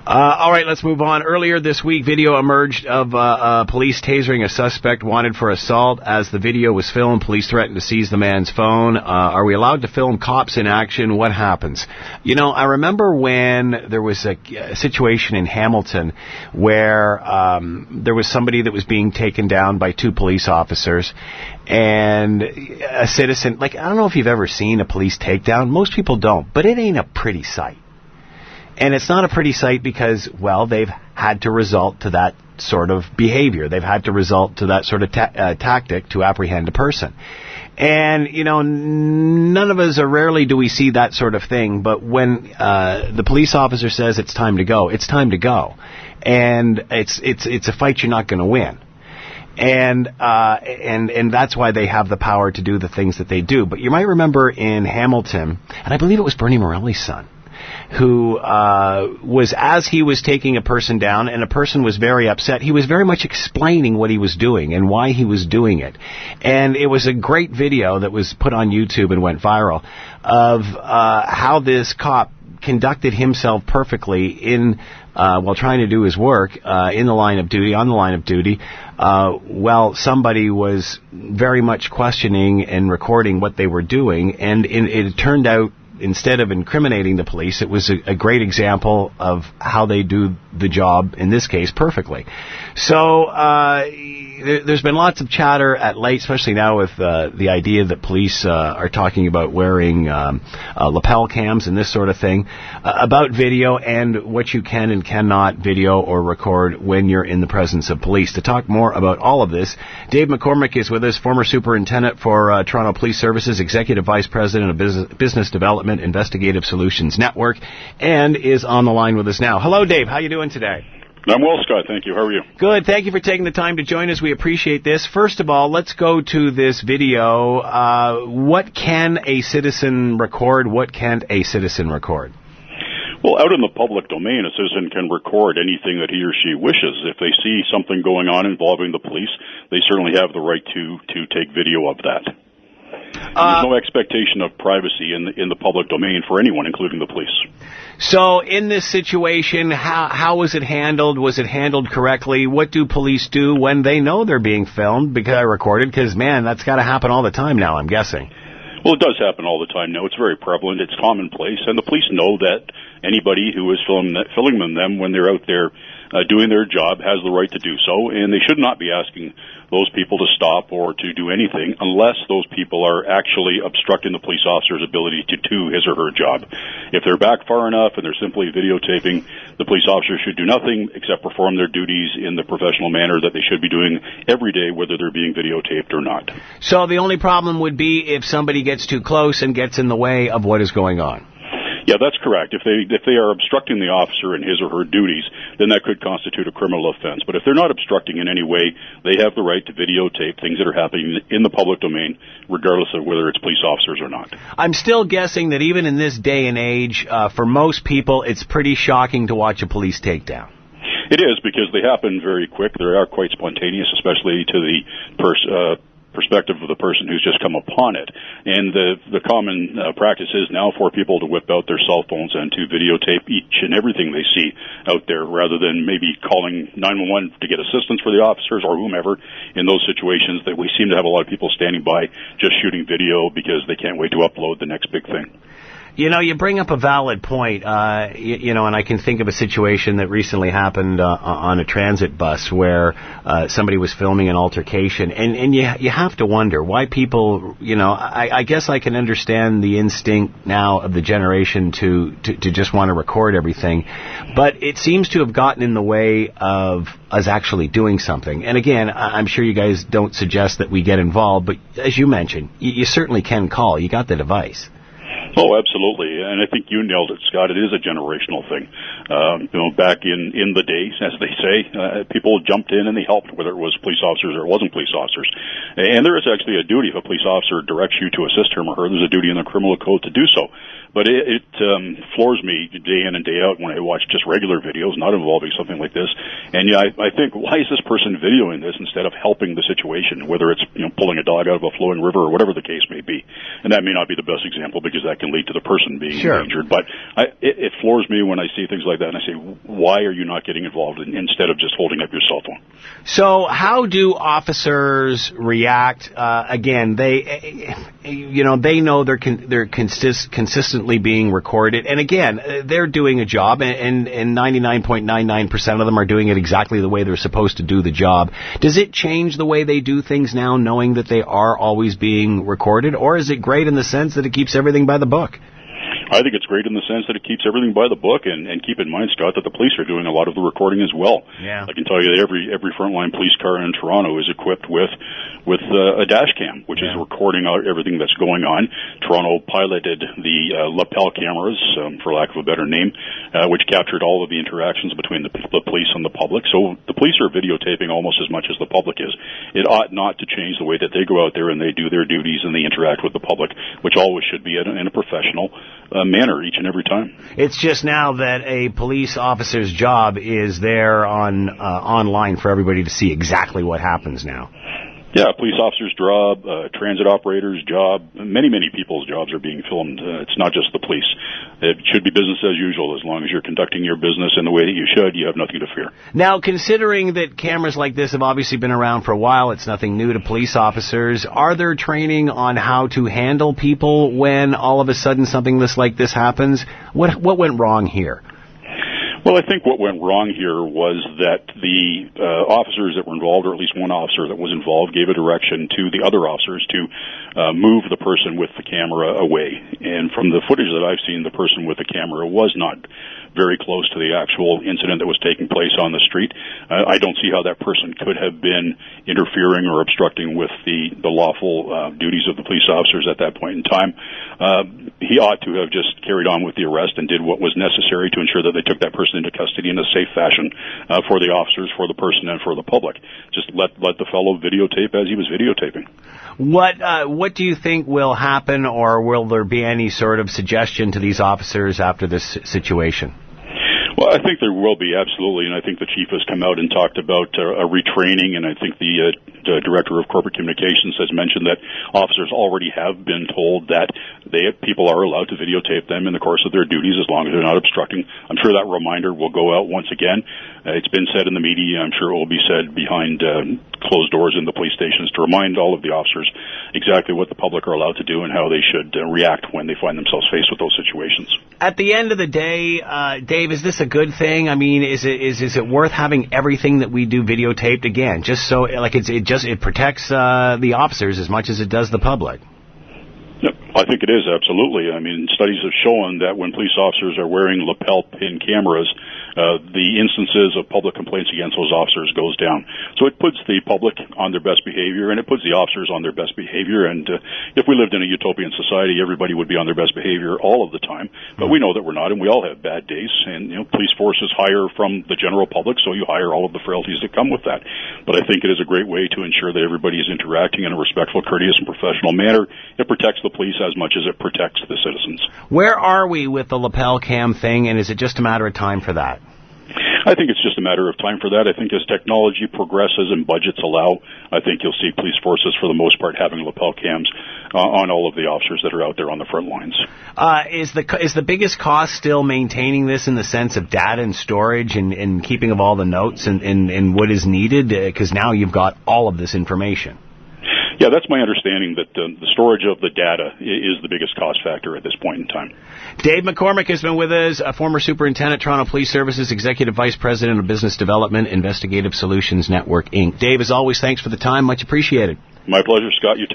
All right, let's move on. Earlier this week, video emerged of police tasering a suspect wanted for assault. As the video was filmed, police threatened to seize the man's phone. Are we allowed to film cops in action? What happens? You know, I remember when there was a situation in Hamilton where there was somebody that was being taken down by two police officers, and a citizen, like, I don't know if you've ever seen a police takedown. Most people don't, but it ain't a pretty sight. And it's not a pretty sight because, well, they've had to resort to that sort of behavior. They've had to resort to that sort of tactic to apprehend a person. And, you know, none of us, or rarely do we see that sort of thing. But when the police officer says it's time to go, it's time to go. And it's a fight you're not going to win. And that's why they have the power to do the things that they do. But you might remember in Hamilton, and I believe it was Bernie Morelli's son, who was, as he was taking a person down, and a person was very upset, he was very much explaining what he was doing and why he was doing it. And it was a great video that was put on YouTube and went viral of how this cop conducted himself perfectly in while trying to do his work in the line of duty, on the line of duty, while somebody was very much questioning and recording what they were doing. And it turned out, instead of incriminating the police, it was a great example of how they do the job, in this case, perfectly. So there's been lots of chatter at late, especially now with the idea that police are talking about wearing lapel cams and this sort of thing, about video and what you can and cannot video or record when you're in the presence of police. To talk more about all of this, Dave McCormick is with us, former superintendent for Toronto Police Services, executive vice president of business development, Investigative Solutions Network, and is on the line with us now. Hello, Dave. How are you doing today? I'm well, Scott. Thank you. How are you? Good. Thank you for taking the time to join us. We appreciate this. First of all, let's go to this video. What can a citizen record? What can't a citizen record? Well, out in the public domain, a citizen can record anything that he or she wishes. If they see something going on involving the police, they certainly have the right to take video of that. There's no expectation of privacy in the public domain for anyone, including the police. So in this situation, how was it handled? Was it handled correctly? What do police do when they know they're being filmed, recorded? Because, man, that's got to happen all the time now, I'm guessing. Well, it does happen all the time now. It's very prevalent. It's commonplace. And the police know that anybody who is filming them when they're out there doing their job has the right to do so, and they should not be asking those people to stop or to do anything unless those people are actually obstructing the police officer's ability to do his or her job. If they're back far enough and they're simply videotaping, the police officer should do nothing except perform their duties in the professional manner that they should be doing every day, whether they're being videotaped or not. So the only problem would be if somebody gets too close and gets in the way of what is going on. Yeah, that's correct. If they are obstructing the officer in his or her duties, then that could constitute a criminal offense. But if they're not obstructing in any way, they have the right to videotape things that are happening in the public domain, regardless of whether it's police officers or not. I'm still guessing that even in this day and age, for most people, it's pretty shocking to watch a police takedown. It is, because they happen very quick. They are quite spontaneous, especially to the perspective of the person who's just come upon it. And the common practice is now for people to whip out their cell phones and to videotape each and everything they see out there, rather than maybe calling 911 to get assistance for the officers or whomever. In those situations, that we seem to have a lot of people standing by just shooting video because they can't wait to upload the next big thing. You know, you bring up a valid point, and I can think of a situation that recently happened on a transit bus where somebody was filming an altercation, and you have to wonder why people, I guess I can understand the instinct now of the generation to just want to record everything, but it seems to have gotten in the way of us actually doing something. And again, I'm sure you guys don't suggest that we get involved, but as you mentioned, you certainly can call. You got the device. Oh, absolutely. And I think you nailed it, Scott. It is a generational thing. Back in the days, as they say, people jumped in and they helped, whether it was police officers or it wasn't police officers. And there is actually a duty. If a police officer directs you to assist him or her, there's a duty in the criminal code to do so. But it floors me day in and day out when I watch just regular videos, not involving something like this. And I think, why is this person videoing this instead of helping the situation, whether it's pulling a dog out of a flowing river or whatever the case may be? And that may not be the best example, because that can lead to the person being Sure. injured. But it floors me when I see things like that, and I say, why are you not getting involved instead of just holding up your cell phone? So how do officers react? Again, they know they're consistently being recorded, and again, they're doing a job, and 99.99% of them are doing it exactly the way they're supposed to do the job. Does it change the way they do things now, knowing that they are always being recorded, or is it great in the sense that it keeps everything by the book? I think it's great in the sense that it keeps everything by the book, and keep in mind, Scott, that the police are doing a lot of the recording as well. Yeah. I can tell you that every frontline police car in Toronto is equipped with a dash cam, which is recording out everything that's going on. Toronto piloted the lapel cameras, for lack of a better name, which captured all of the interactions between the police and the public. So the police are videotaping almost as much as the public is. It ought not to change the way that they go out there and they do their duties and they interact with the public, which always should be in a professional manner each and every time. It's just now that a police officer's job is there online for everybody to see exactly what happens now. Yeah, a police officer's job, transit operator's job, many people's jobs are being filmed. It's not just the police. It should be business as usual. As long as you're conducting your business in the way that you should, you have nothing to fear. Now, considering that cameras like this have obviously been around for a while, it's nothing new to police officers, are there training on how to handle people when all of a sudden something like this happens? What went wrong here? Well, I think what went wrong here was that the officers that were involved, or at least one officer that was involved, gave a direction to the other officers to move the person with the camera away. And from the footage that I've seen, the person with the camera was not very close to the actual incident that was taking place on the street. I don't see how that person could have been interfering or obstructing with the lawful duties of the police officers at that point in time. He ought to have just carried on with the arrest and did what was necessary to ensure that they took that person into custody in a safe fashion for the officers, for the person, and for the public. Just let the fellow videotape as he was videotaping. What do you think will happen, or will there be any sort of suggestion to these officers after this situation? Well, I think there will be, absolutely, and I think the chief has come out and talked about a retraining, and I think the director of corporate communications has mentioned that officers already have been told that people are allowed to videotape them in the course of their duties as long as they're not obstructing. I'm sure that reminder will go out once again. It's been said in the media. I'm sure it will be said behind closed doors in the police stations to remind all of the officers exactly what the public are allowed to do and how they should react when they find themselves faced with those situations. At the end of the day, Dave, is this a good thing? I mean, is it worth having everything that we do videotaped again, just so it protects the officers as much as it does the public? Yep, I think it is, absolutely. I mean, studies have shown that when police officers are wearing lapel pin cameras, the instances of public complaints against those officers goes down. So it puts the public on their best behavior, and it puts the officers on their best behavior. And if we lived in a utopian society, everybody would be on their best behavior all of the time. But we know that we're not, and we all have bad days. And police forces hire from the general public, so you hire all of the frailties that come with that. But I think it is a great way to ensure that everybody is interacting in a respectful, courteous, and professional manner. It protects the police as much as it protects the citizens. Where are we with the lapel cam thing, and is it just a matter of time for that? I think it's just a matter of time for that. I think as technology progresses and budgets allow, I think you'll see police forces, for the most part, having lapel cams on all of the officers that are out there on the front lines. Is the biggest cost still maintaining this in the sense of data and storage and keeping of all the notes and what is needed? Because now you've got all of this information. Yeah, that's my understanding, that the storage of the data is the biggest cost factor at this point in time. Dave McCormick has been with us, a former superintendent, Toronto Police Services, Executive Vice President of Business Development, Investigative Solutions Network, Inc. Dave, as always, thanks for the time. Much appreciated. My pleasure, Scott. You take